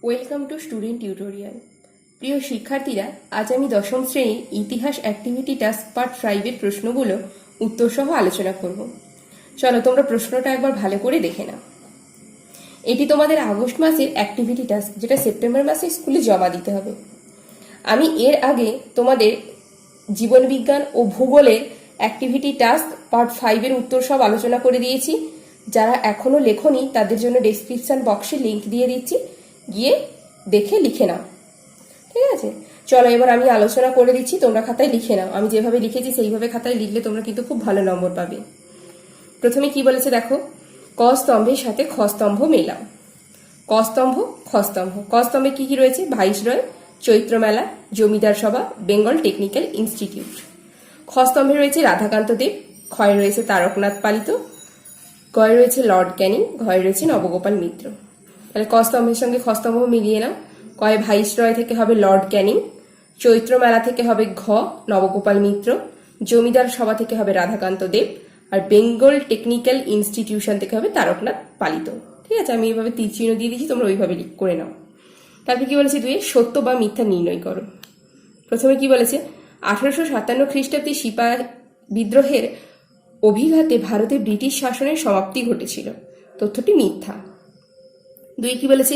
Welcome to student tutorial. প্রিয় শিক্ষার্থীরা, আজ আমি দশম শ্রেণীর ইতিহাস অ্যাক্টিভিটি টাস্ক পার্ট 5-এর প্রশ্নগুলো উত্তর সহ আলোচনা করব। চলো তোমরা প্রশ্নটা একবার ভালো করে দেখে নাও। এটি তোমাদের আগস্ট মাসের অ্যাক্টিভিটি টাস্ক, যেটা সেপ্টেম্বর মাসে স্কুলে জমা দিতে হবে। আমি এর আগে তোমাদের জীবনবিজ্ঞান ও ভূগোলের অ্যাক্টিভিটি টাস্ক পার্ট 5-এর উত্তর সব আলোচনা করে দিয়েছি। যারা এখনো লেখনি তাদের জন্য ডেসক্রিপশন বক্সে লিঙ্ক দিয়ে দিচ্ছি, গিয়ে দেখে লিখে নাও। ঠিক আছে, চলো এবার আমি আলোচনা করে দিচ্ছি, তোমরা খাতায় লিখে নাও। আমি যেভাবে লিখেছি সেইভাবে খাতায় লিখলে তোমরা কিন্তু খুব ভালো নম্বর পাবে। প্রথমে কি বলেছে দেখো, ক স্তম্ভের সাথে খ স্তম্ভ মেলাও। ক স্তম্ভ, খ স্তম্ভ। ক স্তম্ভে কি কি রয়েছে? ভাইসরয়, চৈত্র মেলা, জমিদার সভা, বেঙ্গল টেকনিক্যাল ইনস্টিটিউট। খ স্তম্ভে রয়েছে রাধাকান্ত দেব, ক্ষয় রয়েছে তারকনাথ পালিত, গয় রয়েছে লর্ড ক্যানিং, ঘয় রয়েছে নবগোপাল মিত্র। তাহলে ক স্তম্ভের সঙ্গে খ স্তম্ভ মিলিয়ে নাও। কয় ভাইসরয় থেকে হবে লর্ড ক্যানিং, চৈত্র মেলা থেকে হবে ঘ নবগোপাল মিত্র, জমিদার সভা থেকে হবে রাধাকান্ত দেব, আর বেঙ্গল টেকনিক্যাল ইনস্টিটিউশন থেকে হবে তারকনাথ পালিত। ঠিক আছে, আমি এইভাবে তীর চিহ্ন দিয়ে দিচ্ছি, তোমরা ওইভাবে করে নাও। তারপর কি বলেছে, দুয়ে সত্য বা মিথ্যা নির্ণয় করো। প্রথমে কি বলেছে, 1857 খ্রিস্টাব্দে সিপাহ বিদ্রোহের অভিঘাতে ভারতে ব্রিটিশ শাসনের সমাপ্তি ঘটেছিল। তথ্যটি মিথ্যা। দুই কি বলেছে,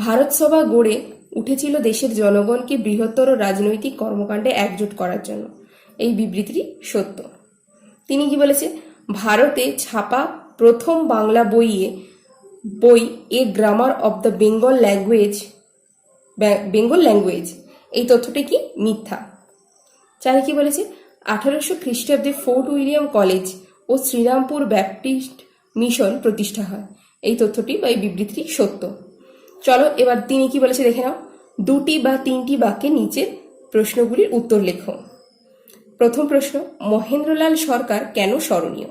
ভারত সভা গড়ে উঠেছিল দেশের জনগণকে বৃহত্তর রাজনৈতিক কর্মকাণ্ডে একজোট করার জন্য। এই বিবৃতিটি সত্য। তিনি কি বলেছে, ভারতে ছাপা প্রথম বাংলা বই a grammar of the Bengal language. এই তথ্যটি কি মিথ্যা। চারে কি বলেছে, 1800 খ্রিস্টাব্দে ফোর্ট উইলিয়াম কলেজ ও শ্রীরামপুর ব্যাপটিস্ট মিশন প্রতিষ্ঠা হয়। এই তথ্যটি বা এই বিবৃতিটি সত্য। চলো এবার তিনি কি বলেছে দেখে নাও। দুটি বা তিনটি বাক্যে নিচের প্রশ্নগুলির উত্তর লেখো। প্রথম প্রশ্ন, মহেন্দ্রলাল সরকার কেন স্মরণীয়?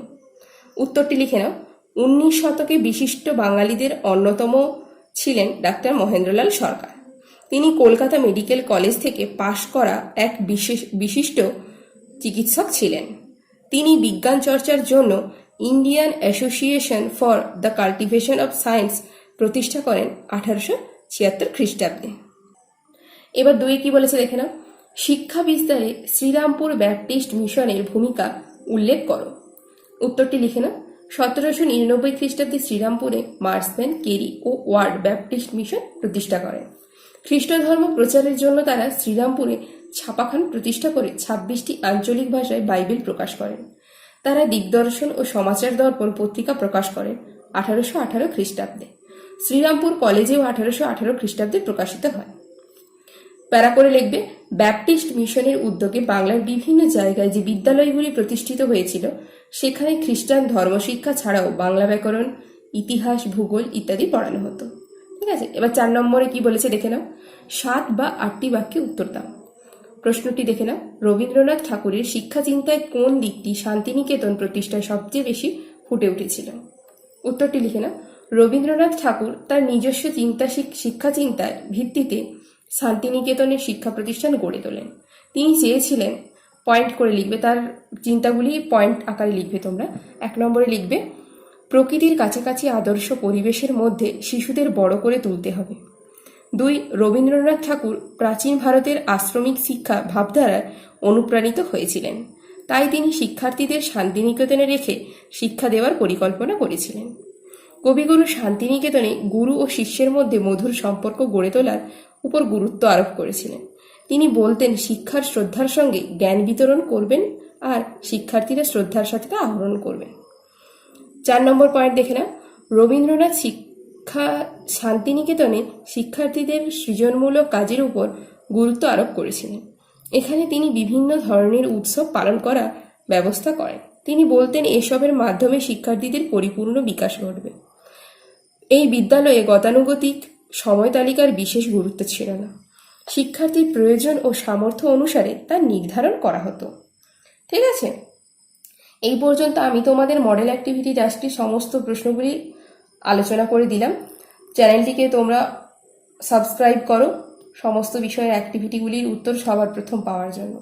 উত্তরটি লিখে নাও। 19 শতকে বিশিষ্ট বাঙালিদের অন্যতম ছিলেন ডাক্তার মহেন্দ্রলাল সরকার। তিনি কলকাতা মেডিকেল কলেজ থেকে পাশ করা এক বিশিষ্ট চিকিৎসক ছিলেন। তিনি বিজ্ঞান চর্চার জন্য Indian association for the cultivation of science প্রতিষ্ঠা করেন 1876 খ্রিস্টাব্দে। এবার দুই কি বলেছে দেখে নাও। শিক্ষা বিস্তারে শ্রীরামপুর ব্যাপটিস্ট মিশনের ভূমিকা উল্লেখ করো। উত্তরটি লিখে নাও। 1799 খ্রিস্টাব্দে শ্রীরামপুরে মার্সম্যান, কেরি ও ওয়ার্ড ব্যাপটিস্ট মিশন প্রতিষ্ঠা করেন। খ্রিস্ট ধর্ম প্রচারের জন্য তারা শ্রীরামপুরে ছাপাখানা প্রতিষ্ঠা করে 26টি আঞ্চলিক ভাষায় বাইবেল প্রকাশ করেন। তারা দিগদর্শন ও সমাচার দর্পণ পত্রিকা প্রকাশ করেন 1818 খ্রিস্টাব্দে। শ্রীরামপুর কলেজেও 1818 খ্রিস্টাব্দে প্রকাশিত হয়। প্যারা করে লিখবে, ব্যাপটিস্ট মিশনের উদ্যোগে বাংলার বিভিন্ন জায়গায় যে বিদ্যালয়গুলি প্রতিষ্ঠিত হয়েছিল সেখানে খ্রিস্টান ধর্মশিক্ষা ছাড়াও বাংলা ব্যাকরণ, ইতিহাস, ভূগোল ইত্যাদি পড়ানো হতো। ঠিক আছে, এবার 4 নম্বরে কি বলেছে দেখে নাও। 7 বা 8টি বাক্যে উত্তর দাও। প্রশ্নটি দেখে নাও। রবীন্দ্রনাথ ঠাকুরের শিক্ষা চিন্তায় কোন দিকটি শান্তিনিকেতন প্রতিষ্ঠায় সবচেয়ে বেশি ফুটে উঠেছিল? উত্তরটি লিখে নাও। রবীন্দ্রনাথ ঠাকুর তার নিজস্ব শিক্ষা চিন্তার ভিত্তিতে শান্তিনিকেতনের শিক্ষা প্রতিষ্ঠান গড়ে তোলেন। তিনি চেয়েছিলেন, পয়েন্ট করে লিখবে, তার চিন্তাগুলি পয়েন্ট আকারে লিখবে তোমরা। 1 নম্বরে লিখবে, প্রকৃতির কাছাকাছি আদর্শ পরিবেশের মধ্যে শিশুদের বড় করে তুলতে হবে। 2, রবীন্দ্রনাথ ঠাকুর প্রাচীন ভারতের আশ্রমিক শিক্ষা ভাবধারায় অনুপ্রাণিত হয়েছিলেন, তাই তিনি শিক্ষার্থীদের শান্তিনিকেতনে রেখে শিক্ষা দেওয়ার পরিকল্পনা করেছিলেন। কবিগুরু শান্তিনিকেতনে গুরু ও শিষ্যের মধ্যে মধুর সম্পর্ক গড়ে তোলার উপর গুরুত্ব আরোপ করেছিলেন। তিনি বলতেন, শিক্ষার শ্রদ্ধার সঙ্গে জ্ঞান বিতরণ করবেন আর শিক্ষার্থীরা শ্রদ্ধার সাথে তা আহরণ করবেন। 4 নম্বর পয়েন্ট দেখে না। রবীন্দ্রনাথ শান্তিনিকেতনে শিক্ষার্থীদের সৃজনমূলক কাজের উপর গুরুত্ব আরোপ করেছিলেন। এখানে তিনি বিভিন্ন ধরনের উৎসব পালন করার ব্যবস্থা করেন। তিনি বলতেন, এসবের মাধ্যমে শিক্ষার্থীদের পরিপূর্ণ বিকাশ ঘটবে। এই বিদ্যালয়ে গতানুগতিক সময় তালিকার বিশেষ গুরুত্ব ছিল না। শিক্ষার্থীর প্রয়োজন ও সামর্থ্য অনুসারে তা নির্ধারণ করা হতো। ঠিক আছে, এই পর্যন্ত আমি তোমাদের মডেল অ্যাক্টিভিটি টাস্কটির সমস্ত প্রশ্নগুলি আলোচনা করে দিলাম। চ্যানেলটিকে তোমরা সাবস্ক্রাইব করো সমস্ত বিষয়ের অ্যাক্টিভিটিগুলির উত্তর সবার প্রথম পাওয়ার জন্য।